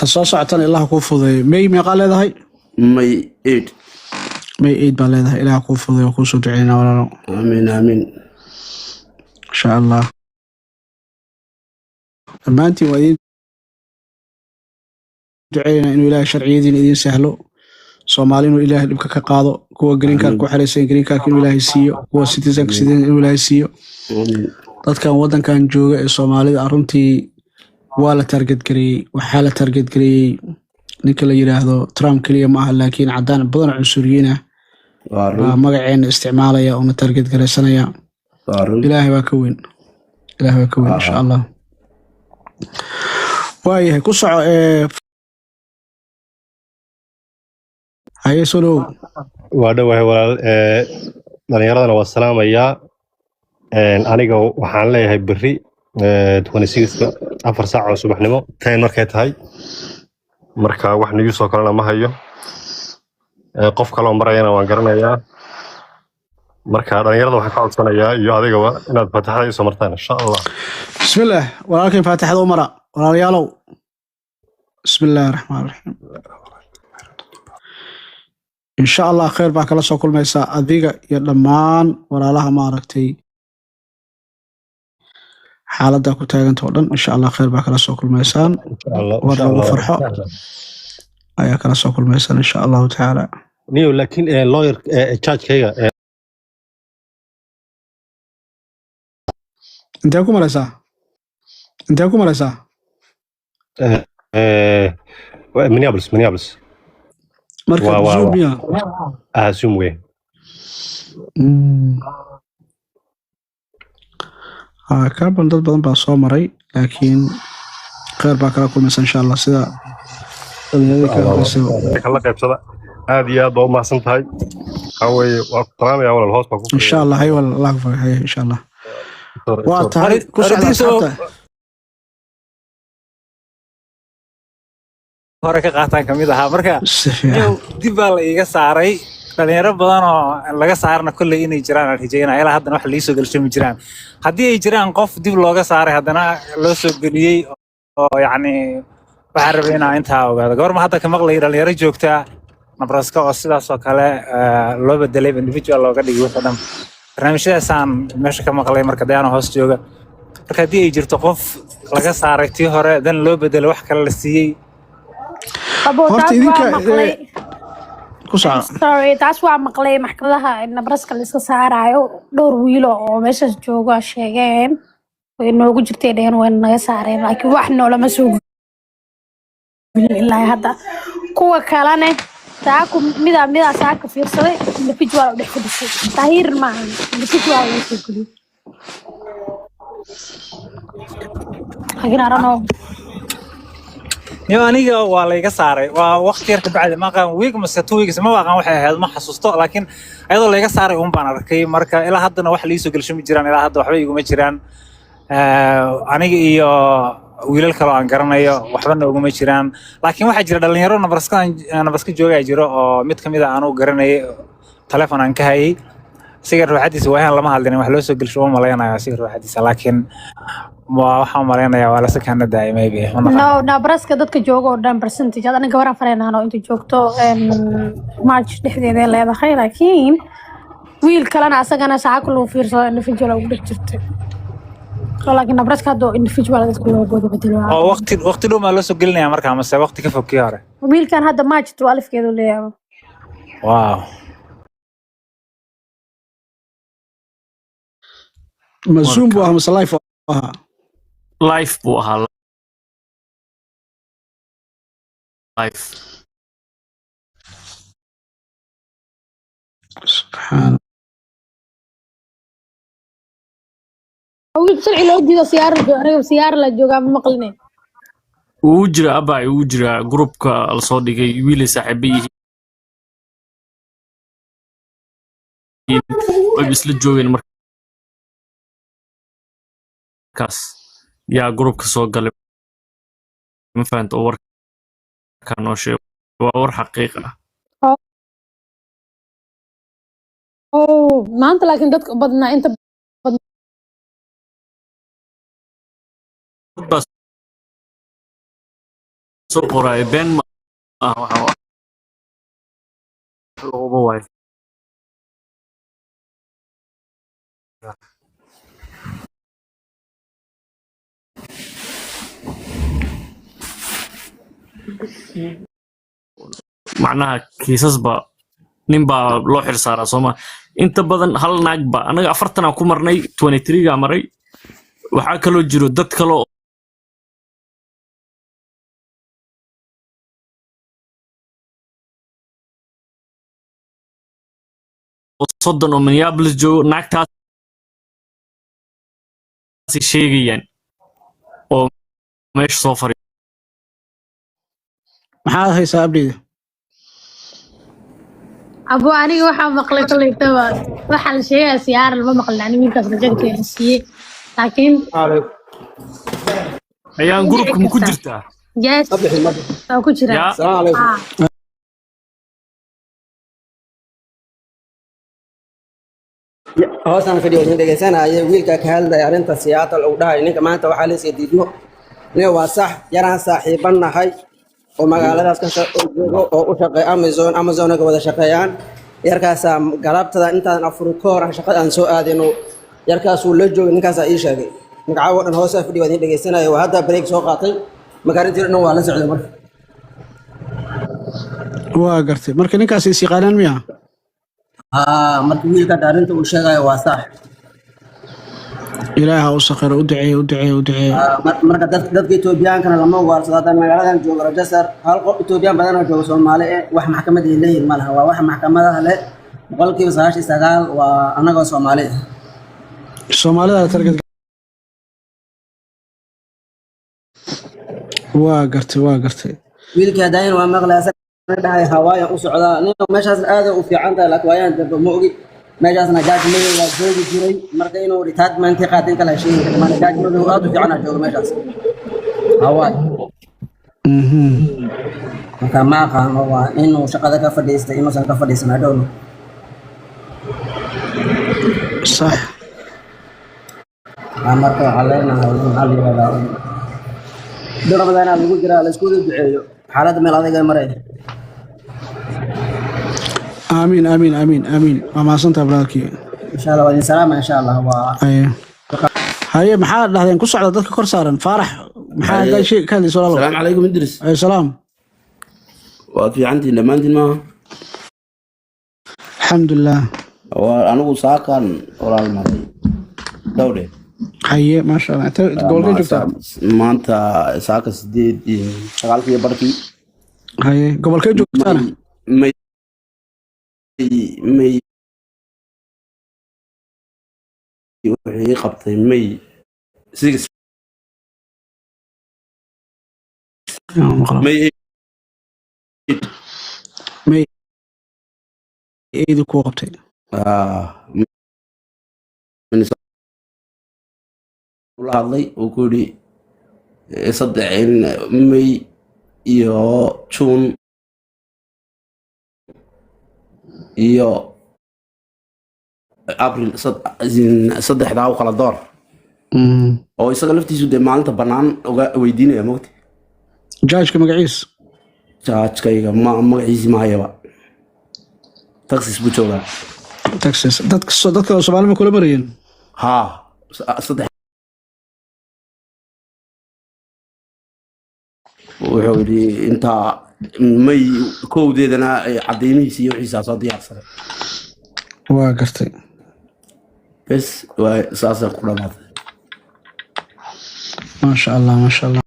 تصاصع عتان الله كوفضي مي قال هاي مي 8 مي 8 بالله إله كوفضي وكوسو دعينا ولا آمين آمين إن شاء الله ما أنت وين دعينا إنه إله شرعي دين إذن سهلو Soomaaliinu ilaahay dhibka ka qaado kuwa green card ku xiraysan green card inuu ilaahay siiyo kuwa citizen inuu ilaahay siiyo dadkan wadankan jooga ee Soomaalida runtii waa la target gareeyay waxa la target gareeyay ninka la yiraahdo Trump kaliya ma aha laakiin cadaan badan cunsuriyiin ah waa magaceena isticmaalaya oo na target gareysanaya ilaahay waa ka weyn insha Allah waayahay ku soco haye solo waa dhawahay walaal dhalinyaradana waa salaamayaa aniga waxaan leeyahay berri 26 4 saac oo subaxnimo 10 markay tahay marka wax news oo kalena ma hayo qof kale oo marayana waan garanayaa marka dhalinyarada waxaan ka codsanayaa iyo adigaba inaad faataxada iso martaan insha Allah bismillah walaalkeen faataxada u mara walaalayaalow bismillahir rahmaanir rahiim إن شاء الله خير باك الله سوكل ميسا أذيك يدمان ولا لها ما ركتي حالة داكو تاغن تودن إن شاء الله خير باك الله سوكل ميسان إن شاء الله ورغو فرحة أياك الله سوكل ميسان إن شاء الله تعالى نيو لكن لوير تشارج كيغا انتاكو مرسا منيابلس مركب زوميا زوم وين كاربون ضد بدن بaa soo maray laakiin khayr baa kala kulmaysan insha Allah sida kala qaybsada aad iyo aad u mahadsan tahay haway waa ku salaamaya walaal hoos baa ku insha Allah hay walaal hay insha Allah waa tahay ku socda hore ka qaataan kamid aha marka dib baa la iga saaray dhalinyaro badan oo laga saarna kulli inay jiraan arjayna ilaa haddana wax liiso galsho ma jiraan haddii ay jiraan qof dib looga saaray haddana loo soo geliyay oo yaani waxaan rabay inaan intaa ogaado goorma hadda ka maqlay dhalinyaro joogta Nebraska oo sidaas oo kale loo bedelay individual looga dhigay waxa dhan barnaamijyadaasaan meesha ka maqlay marka dayana hoos jooga marka haddii ay jirto qof laga saaray tii hore dan loo bedelay wax kale la siiyay sorry taas waa maqlay maxkamadaha Nebraska la iska saarayo dhowr wiil oo meeshaas jooga sheegeen way noogu jirtay dheen way naga saareen laakiin wax noolama soo ilaa hadda kuwa kalena taaku mida saaka fiirsaday individual u dhex fadhisay tahir ma individual u soo gudbay hagarano yo aniga waa la iga saaray waa waqti yar ka bacdi ma qaan week ma 2 weeks ma waaqan waxay ahayd ma xasuusto laakiin ayadoo la iga saaray baan arkay marka ilaa haddana wax liiso galsho ma jiraan ilaa hadda waxba iguma jiraan aniga iyo wiilal kale aan garanayo waxbana uguma jiraan laakiin waxa jira dhalinyaro Nebraska jooga jiro oo mid kamid ah aan u garanay telefoon aan ka hayay sigar ruuxadiisa waxaan lama hadlin wax loo soo galsho ma maleeynaa sigar ruuxadiisa laakiin waxaan maleeynaa waa la sakana daa'imay Nebraska dadka jooga oo dhan percentage adana gabar afreenaan oo inta joogto March dhexdeeda leedahay laakiin wiil kalena asagana saaka loo fiirsado individual ugu dhex jirtay laakiin Nebraska hadoo individual dadku loo goodo bedelo oo waqti dhow ma loo soo gelinaya markaa ma waqti ka fog kii hore wiilkan hadda March 12 keedu leeyahay wow mazum buu ahaa live live buu ahaa live subxaan wiil sharci loo diido siyaar la jooga ma maqlinay uu jira abay uu jira groupka la soo dhigay wiil saaxiibay way isla joogeen markaas yaa groupka soo galay ma fahanto warka noo sheeg waa war xaqiiq ah maanta laakiin dadka badnaa inta bas soo qoraay been ma ah waxa wax looba waay macnaha kiisasba nin baa loo xil saaraa sooma inta badan hal naag ba anaga 40 aan ku marnay 23 ga maray waxaa kaloo jiro dad kale oo soddon oo Minneapolis joogo naagtaasi sheegayaan oo meesha soo fari maxaad haysaa abdeyda abo aniga waxaa maqlay kolleytaba waxaa la sheegaya siyaara lama maqlin ani wiilkaas rajalkeeda siiyey laakiin ayaan groupka ma ku jirtaa yes waa ku jiraa yaa hoosan fadhiyo in dhageysanaya wiilka ka hadlaya arinta Seattle oo dhahay ninka maanta waxa la isii diidmo nin waa sax yaraan saaxiibanahay oo magaaladaas ka soo joogo oo u shaqeeya Amazon-ka wada shaqeeyaan yarkaas galabtada intaan Afrikoor shaqada aan soo aadino yarkaas uu la joogo ninkaas ii sheegay magaca wadan hoos fadhiyo in dhageysanaya waa hadda break soo qaatay magaaladii waa la socday marka waa gartay marka ninkaas is yaqaanaan miya marka wiilka arinta uu sheegay waa sax ilaaha u sakhiro u duceeyo marka dadka Ethiopian-kana lama waarsado hadda magaaladan joogo Rajasar hal qof Ethiopian badan oo joogo Soomaali wax maxkamad ay leeyihiin malaha waa wax maxkamadaha leh boqolkiiba 99 waa anaga Soomaalida target waa gartay wiilka daayin waa maqlaasa dhahay hawaaya u socdaa nin meeshaas aad u fiican tahay laakiin waayaan dab ma ogi meeshaasna judgment la joogi jiray marka inuu retirement qaadan kala sheegay mana judgment uu aad u fiican joogo meeshaas hawaay marka ma aqaan waa inuu shaqada ka fadhiistay inuusan ka fadhiisan hadhow صح marka xaleena hal yiraahdo darbadana lagu jira la isku duceeyo xaalada meel adag ay maray آمين ما سنت برادكي إن شاء الله وإن سلام إن شاء الله هاي محاد لهذين كل صعدة ذلك كرسارن فرح محاد قال شيء كان يسول الله السلام عليكم إدريس أي سلام وفي عندي لما عندي ما الحمد لله وأنا وساكن ولا الماضي دولة حي ما شاء الله تقول لي جبتها ما أنت ساكن سديد شغال في بركي هاي قبل كي جبتها مي وحي قبطي مي سيكس مي ايدي كو قبطي من والله الله وكوري صدعين مي يو تشون iyo April saddexda oo kala door oo isaga laftiisu de maalinta banaan uga weydiinaya moogti judge magaciis judge-kayga magaciisi ma hayaba taxis buu joogaa taxis dadka Soomaali ma kula marayeen ha saddex wuxuu yidhi inta may kowdeedana cadeymihiisa iyo wixiisa soo diyaarsaday waa gartay bes waa saasa ku dhamaatay ما شاء الله